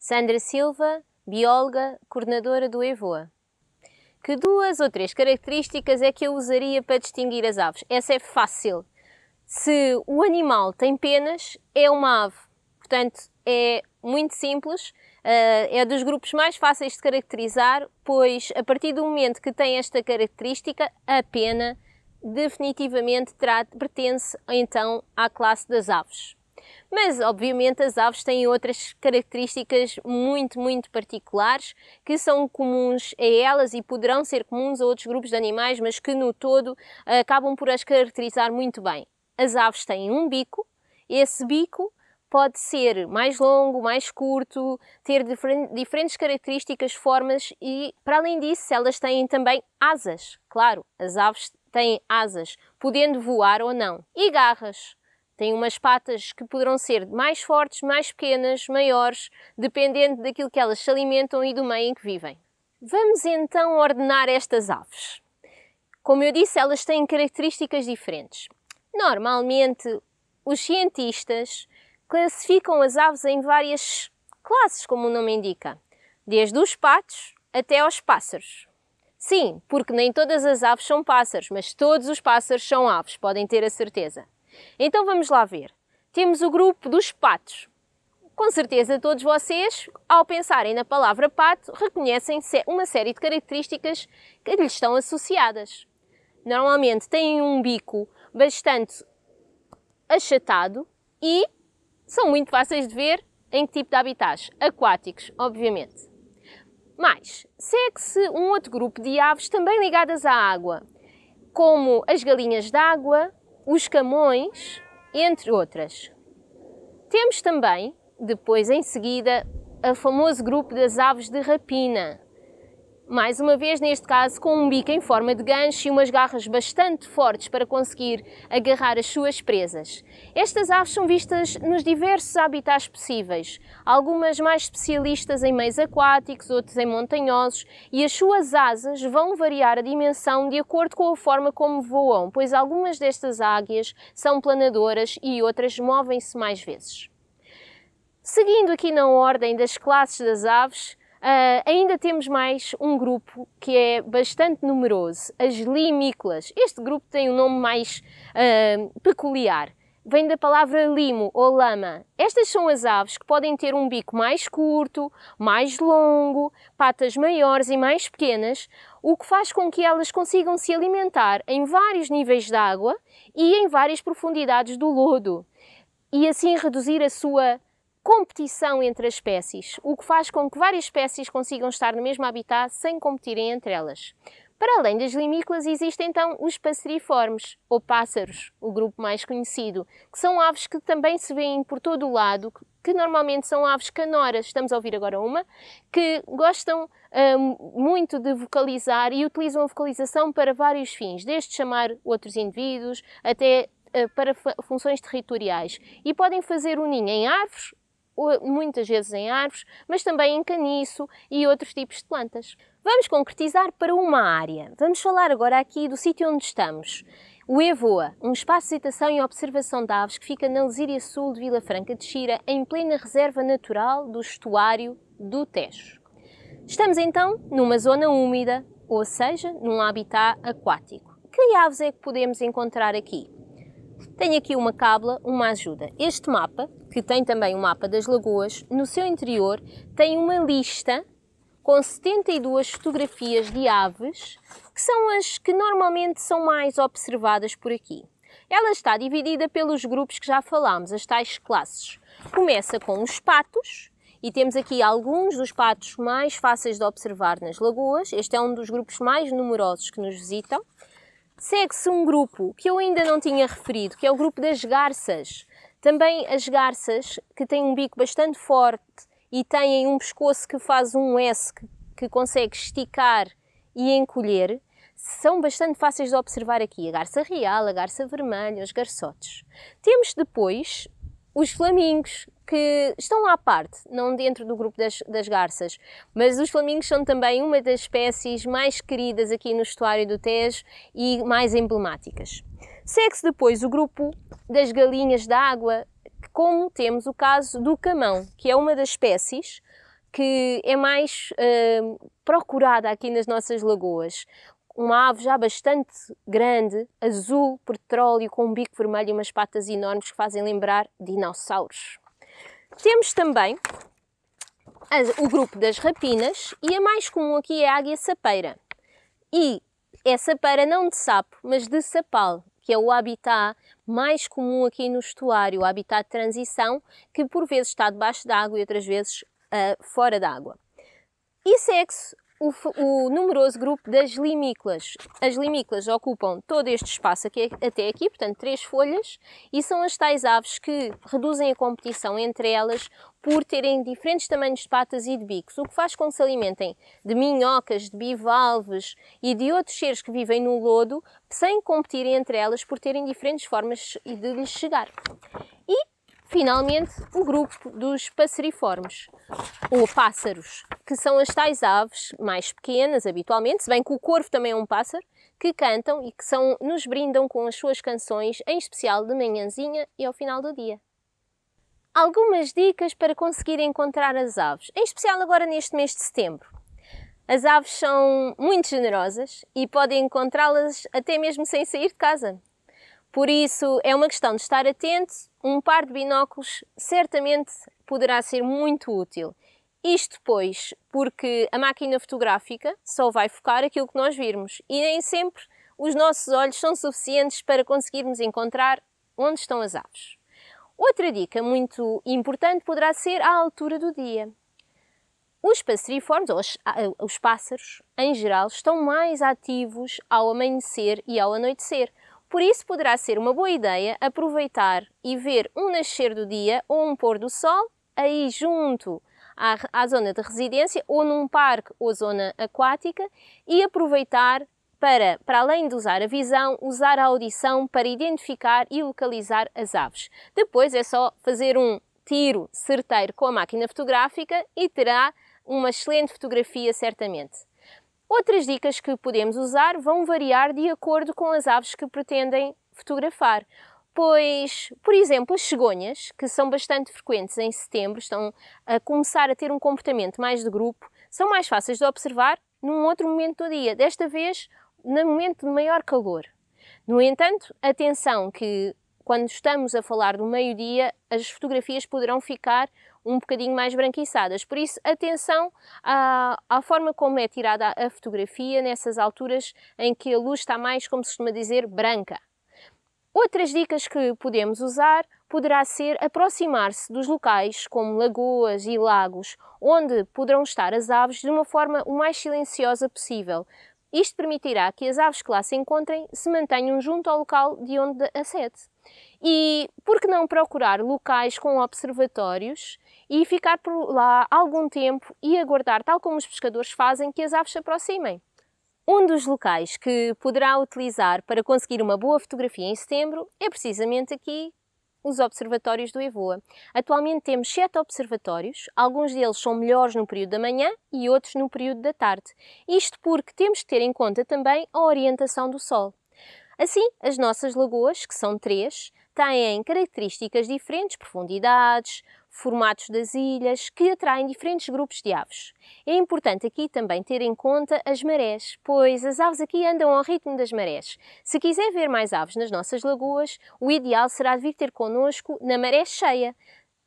Sandra Silva, bióloga, coordenadora do EVOA. Que 2 ou 3 características é que eu usaria para distinguir as aves? Essa é fácil. Se o animal tem penas, é uma ave. Portanto, é muito simples, é dos grupos mais fáceis de caracterizar, pois a partir do momento que tem esta característica, a pena definitivamente pertence então à classe das aves. Mas, obviamente, as aves têm outras características muito particulares que são comuns a elas e poderão ser comuns a outros grupos de animais, mas que no todo acabam por as caracterizar muito bem. As aves têm um bico, esse bico pode ser mais longo, mais curto, ter diferentes características, formas e, para além disso, elas têm também asas. Claro, as aves têm asas, podendo voar ou não. E garras. Têm umas patas que poderão ser mais fortes, mais pequenas, maiores, dependendo daquilo que elas se alimentam e do meio em que vivem. Vamos então ordenar estas aves. Como eu disse, elas têm características diferentes. Normalmente, os cientistas classificam as aves em várias classes, como o nome indica, desde os patos até aos pássaros. Sim, porque nem todas as aves são pássaros, mas todos os pássaros são aves, podem ter a certeza. Então vamos lá ver. Temos o grupo dos patos. Com certeza todos vocês, ao pensarem na palavra pato, reconhecem uma série de características que lhes estão associadas. Normalmente têm um bico bastante achatado e são muito fáceis de ver em que tipo de habitats? Aquáticos, obviamente. Mas segue-se um outro grupo de aves também ligadas à água, como as galinhas d'água, os camões, entre outras. Temos também, depois em seguida, o famoso grupo das aves de rapina. Mais uma vez, neste caso, com um bico em forma de gancho e umas garras bastante fortes para conseguir agarrar as suas presas. Estas aves são vistas nos diversos habitats possíveis, algumas mais especialistas em meios aquáticos, outras em montanhosos, e as suas asas vão variar a dimensão de acordo com a forma como voam, pois algumas destas águias são planadoras e outras movem-se mais vezes. Seguindo aqui na ordem das classes das aves, ainda temos mais um grupo que é bastante numeroso, as limícolas. Este grupo tem um nome mais peculiar. Vem da palavra limo ou lama. Estas são as aves que podem ter um bico mais curto, mais longo, patas maiores e mais pequenas, o que faz com que elas consigam se alimentar em vários níveis de água e em várias profundidades do lodo, e assim reduzir a sua competição entre as espécies, o que faz com que várias espécies consigam estar no mesmo habitat sem competirem entre elas. Para além das limícolas, existem então os passeriformes, ou pássaros, o grupo mais conhecido, que são aves que também se vêem por todo o lado, que normalmente são aves canoras. Estamos a ouvir agora uma, que gostam muito de vocalizar e utilizam a vocalização para vários fins, desde chamar outros indivíduos até para funções territoriais. E podem fazer um ninho em árvores, muitas vezes em árvores, mas também em caniço e outros tipos de plantas. Vamos concretizar para uma área. Vamos falar agora aqui do sítio onde estamos. O EVOA, um espaço de citação e observação de aves que fica na Lesíria Sul de Vila Franca de Xira, em plena reserva natural do estuário do Tejo. Estamos então numa zona úmida, ou seja, num habitat aquático. Que aves é que podemos encontrar aqui? Tenho aqui uma cábula, uma ajuda. Este mapa, que tem também um mapa das lagoas, no seu interior tem uma lista com 72 fotografias de aves, que são as que normalmente são mais observadas por aqui. Ela está dividida pelos grupos que já falámos, as tais classes. Começa com os patos, e temos aqui alguns dos patos mais fáceis de observar nas lagoas. Este é um dos grupos mais numerosos que nos visitam. Segue-se um grupo que eu ainda não tinha referido, que é o grupo das garças. Também as garças, que têm um bico bastante forte e têm um pescoço que faz um S, que consegue esticar e encolher, são bastante fáceis de observar aqui. A garça real, a garça vermelha, os garçotes. Temos depois os flamingos, que estão à parte, não dentro do grupo das garças, mas os flamingos são também uma das espécies mais queridas aqui no estuário do Tejo e mais emblemáticas. Segue-se depois o grupo das galinhas d'água, como temos o caso do camão, que é uma das espécies que é mais procurada aqui nas nossas lagoas. Uma ave já bastante grande, azul, petróleo, com um bico vermelho e umas patas enormes que fazem lembrar dinossauros. Temos também o grupo das rapinas e a mais comum aqui é a águia sapeira. E é sapeira não de sapo, mas de sapal, que é o habitat mais comum aqui no estuário, o habitat de transição, que por vezes está debaixo d'água e outras vezes fora d'água. E segue-se o numeroso grupo das limícolas. As limícolas ocupam todo este espaço aqui, até aqui, portanto 3 folhas, e são as tais aves que reduzem a competição entre elas por terem diferentes tamanhos de patas e de bicos, o que faz com que se alimentem de minhocas, de bivalves e de outros seres que vivem no lodo, sem competirem entre elas por terem diferentes formas de lhes chegar. E finalmente, o grupo dos passeriformes, ou pássaros, que são as tais aves mais pequenas, habitualmente, se bem que o corvo também é um pássaro, que cantam e que nos brindam com as suas canções, em especial de manhãzinha e ao final do dia. Algumas dicas para conseguir encontrar as aves, em especial agora neste mês de setembro. As aves são muito generosas e podem encontrá-las até mesmo sem sair de casa. Por isso, é uma questão de estar atento, um par de binóculos certamente poderá ser muito útil. Isto, pois, porque a máquina fotográfica só vai focar aquilo que nós virmos e nem sempre os nossos olhos são suficientes para conseguirmos encontrar onde estão as aves. Outra dica muito importante poderá ser a altura do dia. Os passeriformes, ou os pássaros, em geral, estão mais ativos ao amanhecer e ao anoitecer. Por isso, poderá ser uma boa ideia aproveitar e ver um nascer do dia ou um pôr do sol aí junto à zona de residência ou num parque ou zona aquática e aproveitar para além de usar a visão, usar a audição para identificar e localizar as aves. Depois é só fazer um tiro certeiro com a máquina fotográfica e terá uma excelente fotografia certamente. Outras dicas que podemos usar vão variar de acordo com as aves que pretendem fotografar, pois, por exemplo, as cegonhas, que são bastante frequentes em setembro, estão a começar a ter um comportamento mais de grupo, são mais fáceis de observar num outro momento do dia, desta vez no momento de maior calor. No entanto, atenção que quando estamos a falar do meio-dia, as fotografias poderão ficar um bocadinho mais branquiçadas. Por isso, atenção à forma como é tirada a fotografia nessas alturas em que a luz está mais, como se costuma dizer, branca. Outras dicas que podemos usar poderá ser aproximar-se dos locais como lagoas e lagos, onde poderão estar as aves de uma forma o mais silenciosa possível. Isto permitirá que as aves que lá se encontrem se mantenham junto ao local de onde acede. E por que não procurar locais com observatórios e ficar por lá algum tempo e aguardar, tal como os pescadores fazem, que as aves se aproximem? Um dos locais que poderá utilizar para conseguir uma boa fotografia em setembro é precisamente aqui os observatórios do Evoa. Atualmente temos 7 observatórios, alguns deles são melhores no período da manhã e outros no período da tarde. Isto porque temos que ter em conta também a orientação do sol. Assim, as nossas lagoas, que são 3, têm características diferentes, profundidades, formatos das ilhas, que atraem diferentes grupos de aves. É importante aqui também ter em conta as marés, pois as aves aqui andam ao ritmo das marés. Se quiser ver mais aves nas nossas lagoas, o ideal será vir ter connosco na maré cheia.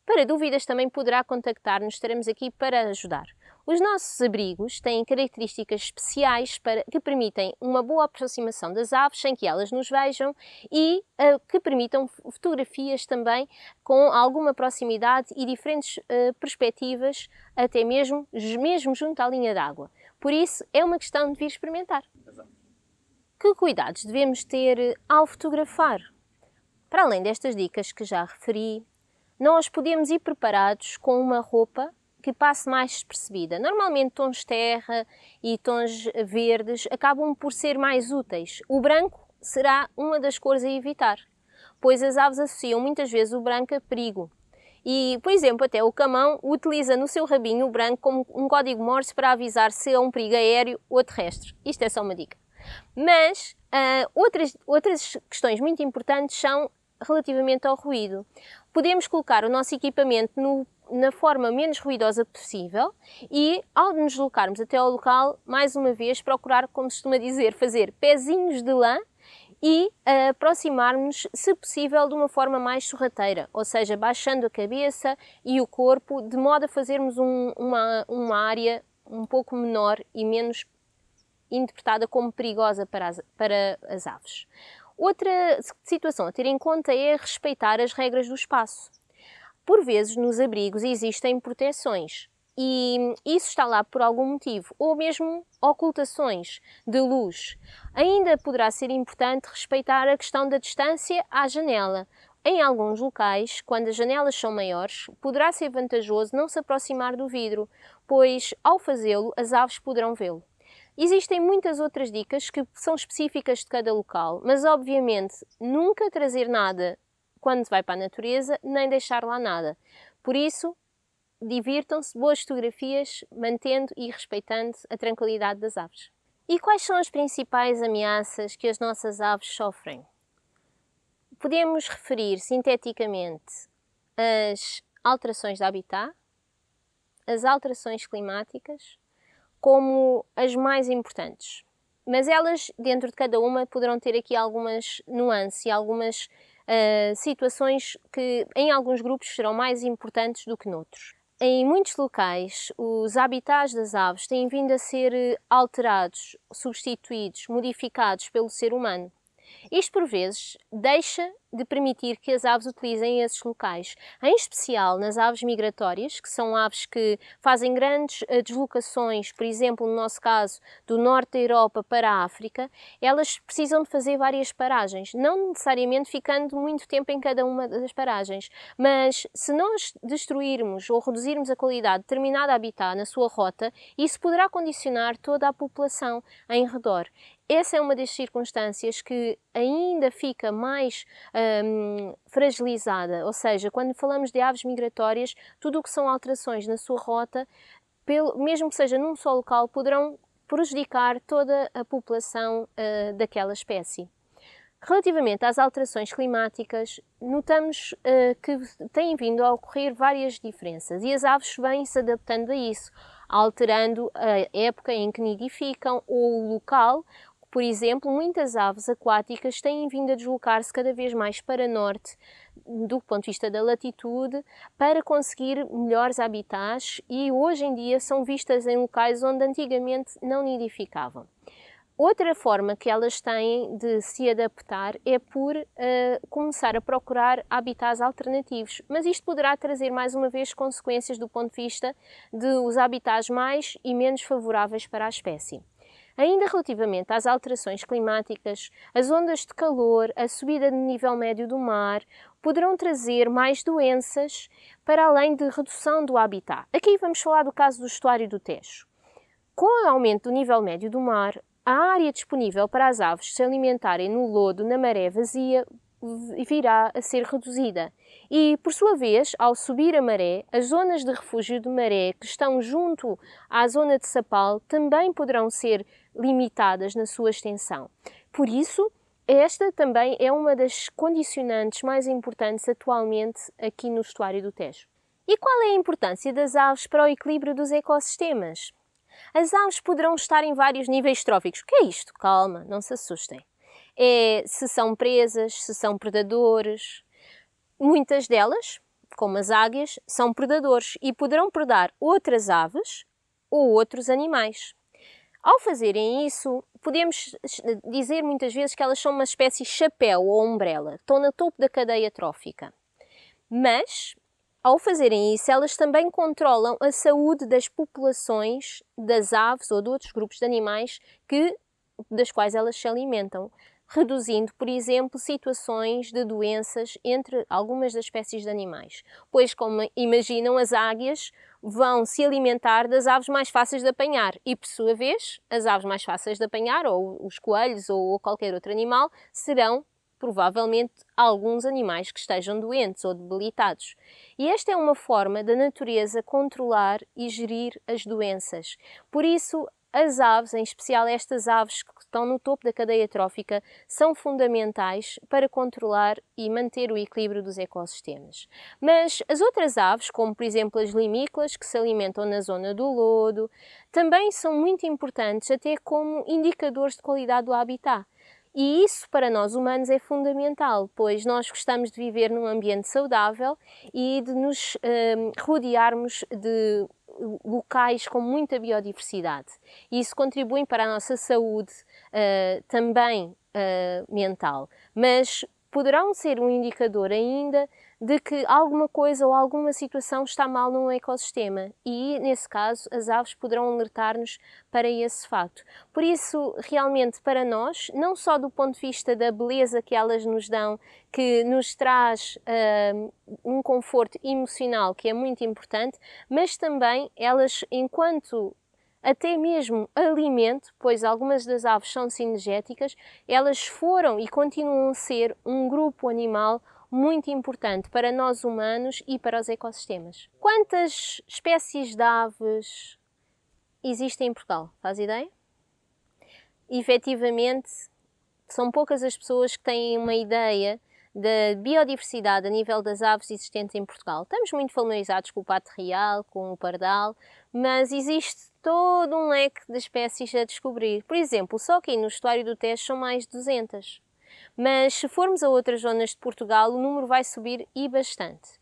Para dúvidas também poderá contactar-nos, estaremos aqui para ajudar. Os nossos abrigos têm características especiais que permitem uma boa aproximação das aves sem que elas nos vejam e que permitam fotografias também com alguma proximidade e diferentes perspectivas, até mesmo junto à linha d'água. Por isso, é uma questão de vir experimentar. Exato. Que cuidados devemos ter ao fotografar? Para além destas dicas que já referi, nós podemos ir preparados com uma roupa que passe mais despercebida. Normalmente tons terra e tons verdes acabam por ser mais úteis. O branco será uma das cores a evitar, pois as aves associam muitas vezes o branco a perigo. E, por exemplo, até o camão utiliza no seu rabinho o branco como um código Morse para avisar se é um perigo aéreo ou terrestre. Isto é só uma dica. Mas outras questões muito importantes são relativamente ao ruído. Podemos colocar o nosso equipamento na forma menos ruidosa possível e, ao nos deslocarmos até ao local, mais uma vez procurar, como se costuma dizer, fazer pezinhos de lã e aproximarmos-nos, se possível, de uma forma mais sorrateira, ou seja, baixando a cabeça e o corpo, de modo a fazermos uma área um pouco menor e menos interpretada como perigosa para as aves. Outra situação a ter em conta é respeitar as regras do espaço. Por vezes, nos abrigos existem proteções e isso está lá por algum motivo, ou mesmo ocultações de luz. Ainda poderá ser importante respeitar a questão da distância à janela. Em alguns locais, quando as janelas são maiores, poderá ser vantajoso não se aproximar do vidro, pois, ao fazê-lo, as aves poderão vê-lo. Existem muitas outras dicas que são específicas de cada local, mas obviamente nunca trazer nada quando vai para a natureza, nem deixar lá nada. Por isso, divirtam-se, boas fotografias, mantendo e respeitando a tranquilidade das aves. E quais são as principais ameaças que as nossas aves sofrem? Podemos referir sinteticamente as alterações de habitat, as alterações climáticas, como as mais importantes. Mas elas, dentro de cada uma, poderão ter aqui algumas nuances e algumas situações que em alguns grupos serão mais importantes do que noutros. Em muitos locais, os habitats das aves têm vindo a ser alterados, substituídos, modificados pelo ser humano. Isto, por vezes, deixa de permitir que as aves utilizem esses locais, em especial nas aves migratórias, que são aves que fazem grandes deslocações, por exemplo, no nosso caso, do norte da Europa para a África. Elas precisam de fazer várias paragens, não necessariamente ficando muito tempo em cada uma das paragens, mas se nós destruirmos ou reduzirmos a qualidade de determinado habitat na sua rota, isso poderá condicionar toda a população em redor. Essa é uma das circunstâncias que ainda fica mais fragilizada, ou seja, quando falamos de aves migratórias, tudo o que são alterações na sua rota, mesmo que seja num só local, poderão prejudicar toda a população daquela espécie. Relativamente às alterações climáticas, notamos que têm vindo a ocorrer várias diferenças e as aves vêm se adaptando a isso, alterando a época em que nidificam ou o local. Por exemplo, muitas aves aquáticas têm vindo a deslocar-se cada vez mais para norte, do ponto de vista da latitude, para conseguir melhores habitats e hoje em dia são vistas em locais onde antigamente não nidificavam. Outra forma que elas têm de se adaptar é por começar a procurar habitats alternativos, mas isto poderá trazer mais uma vez consequências do ponto de vista dos habitats mais e menos favoráveis para a espécie. Ainda relativamente às alterações climáticas, as ondas de calor, a subida do nível médio do mar, poderão trazer mais doenças para além de redução do habitat. Aqui vamos falar do caso do estuário do Tejo. Com o aumento do nível médio do mar, a área disponível para as aves se alimentarem no lodo na maré vazia virá a ser reduzida. E, por sua vez, ao subir a maré, as zonas de refúgio de maré que estão junto à zona de sapal também poderão ser limitadas na sua extensão. Por isso, esta também é uma das condicionantes mais importantes atualmente aqui no estuário do Tejo. E qual é a importância das aves para o equilíbrio dos ecossistemas? As aves poderão estar em vários níveis tróficos. O que é isto? Calma, não se assustem. Se são presas, se são predadores. Muitas delas, como as águias, são predadores e poderão predar outras aves ou outros animais. Ao fazerem isso, podemos dizer muitas vezes que elas são uma espécie de chapéu ou umbrella, estão no topo da cadeia trófica. Mas, ao fazerem isso, elas também controlam a saúde das populações das aves ou de outros grupos de animais das quais elas se alimentam, reduzindo, por exemplo, situações de doenças entre algumas das espécies de animais. Pois, como imaginam, as águias vão se alimentar das aves mais fáceis de apanhar e, por sua vez, as aves mais fáceis de apanhar, ou os coelhos ou qualquer outro animal, serão provavelmente alguns animais que estejam doentes ou debilitados. E esta é uma forma da natureza controlar e gerir as doenças. Por isso, as aves, em especial estas aves que estão no topo da cadeia trófica, são fundamentais para controlar e manter o equilíbrio dos ecossistemas. Mas as outras aves, como por exemplo as limícolas, que se alimentam na zona do lodo, também são muito importantes até como indicadores de qualidade do habitat. E isso para nós humanos é fundamental, pois nós gostamos de viver num ambiente saudável e de nos rodearmos de locais com muita biodiversidade. E isso contribui para a nossa saúde também mental, mas poderão ser um indicador ainda de que alguma coisa ou alguma situação está mal num ecossistema e, nesse caso, as aves poderão alertar-nos para esse facto. Por isso, realmente, para nós, não só do ponto de vista da beleza que elas nos dão, que nos traz um conforto emocional que é muito importante, mas também elas, enquanto até mesmo alimento, pois algumas das aves são cinegéticas, elas foram e continuam a ser um grupo animal muito importante para nós humanos e para os ecossistemas. Quantas espécies de aves existem em Portugal? Faz ideia? Efetivamente, são poucas as pessoas que têm uma ideia da biodiversidade a nível das aves existentes em Portugal. Estamos muito familiarizados com o pato real, com o pardal, mas existe todo um leque de espécies a descobrir. Por exemplo, só aqui no estuário do Tejo são mais de 200. Mas se formos a outras zonas de Portugal, o número vai subir e bastante.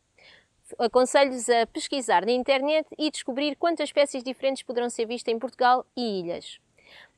Aconselho-vos a pesquisar na internet e descobrir quantas espécies diferentes poderão ser vistas em Portugal e ilhas.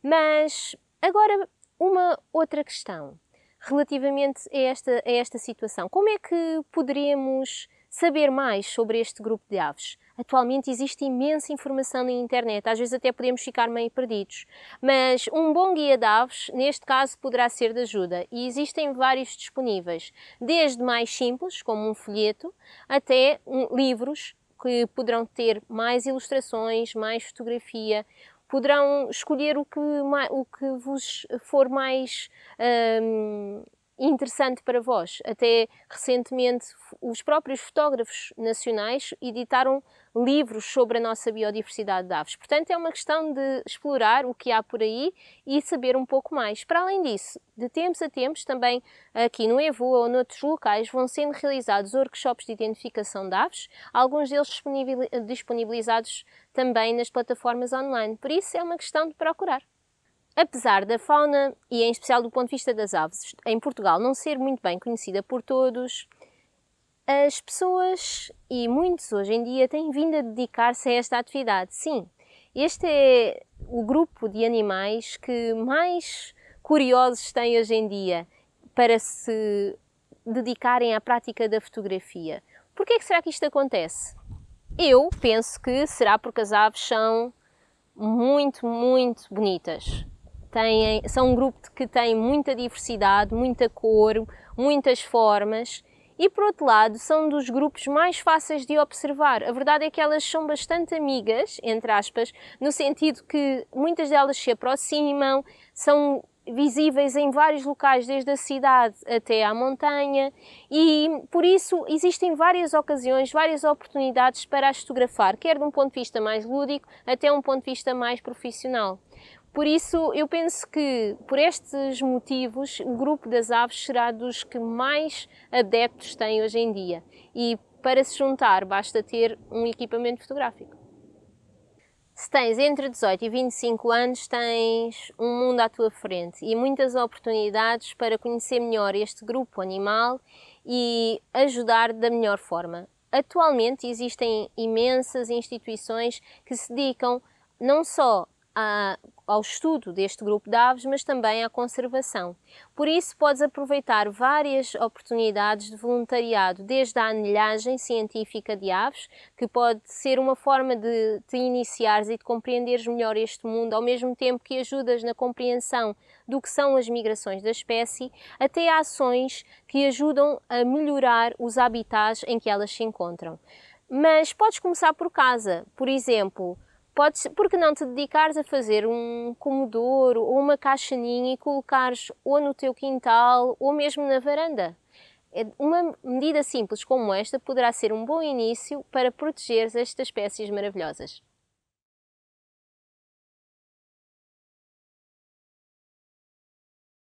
Mas agora uma outra questão relativamente a esta situação. Como é que poderíamos saber mais sobre este grupo de aves? Atualmente existe imensa informação na internet, às vezes até podemos ficar meio perdidos, mas um bom guia de aves, neste caso, poderá ser de ajuda e existem vários disponíveis, desde mais simples, como um folheto, até livros que poderão ter mais ilustrações, mais fotografia. Poderão escolher o que vos for mais interessante para vós. Até recentemente os próprios fotógrafos nacionais editaram livros sobre a nossa biodiversidade de aves. Portanto, é uma questão de explorar o que há por aí e saber um pouco mais. Para além disso, de tempos a tempos, também aqui no EVOA ou noutros locais, vão sendo realizados workshops de identificação de aves, alguns deles disponibilizados também nas plataformas online. Por isso, é uma questão de procurar. Apesar da fauna, e em especial do ponto de vista das aves, em Portugal não ser muito bem conhecida por todos, as pessoas, e muitos hoje em dia, têm vindo a dedicar-se a esta atividade. Sim, este é o grupo de animais que mais curiosos têm hoje em dia para se dedicarem à prática da fotografia. Por que será que isto acontece? Eu penso que será porque as aves são muito, muito bonitas. São um grupo que tem muita diversidade, muita cor, muitas formas e, por outro lado, são dos grupos mais fáceis de observar. A verdade é que elas são bastante amigas, entre aspas, no sentido que muitas delas se aproximam, são visíveis em vários locais, desde a cidade até à montanha, e por isso existem várias ocasiões, várias oportunidades para as fotografar, quer de um ponto de vista mais lúdico até um ponto de vista mais profissional. Por isso, eu penso que, por estes motivos, o grupo das aves será dos que mais adeptos têm hoje em dia. E para se juntar, basta ter um equipamento fotográfico. Se tens entre 18 e 25 anos, tens um mundo à tua frente e muitas oportunidades para conhecer melhor este grupo animal e ajudar da melhor forma. Atualmente existem imensas instituições que se dedicam não só ao estudo deste grupo de aves, mas também à conservação. Por isso, podes aproveitar várias oportunidades de voluntariado, desde a anilhagem científica de aves, que pode ser uma forma de te iniciares e de compreenderes melhor este mundo, ao mesmo tempo que ajudas na compreensão do que são as migrações da espécie, até ações que ajudam a melhorar os habitats em que elas se encontram. Mas podes começar por casa, por exemplo. Por que não te dedicares a fazer um comodouro ou uma caixaninha e colocares ou no teu quintal ou mesmo na varanda? Uma medida simples como esta poderá ser um bom início para protegeres estas espécies maravilhosas.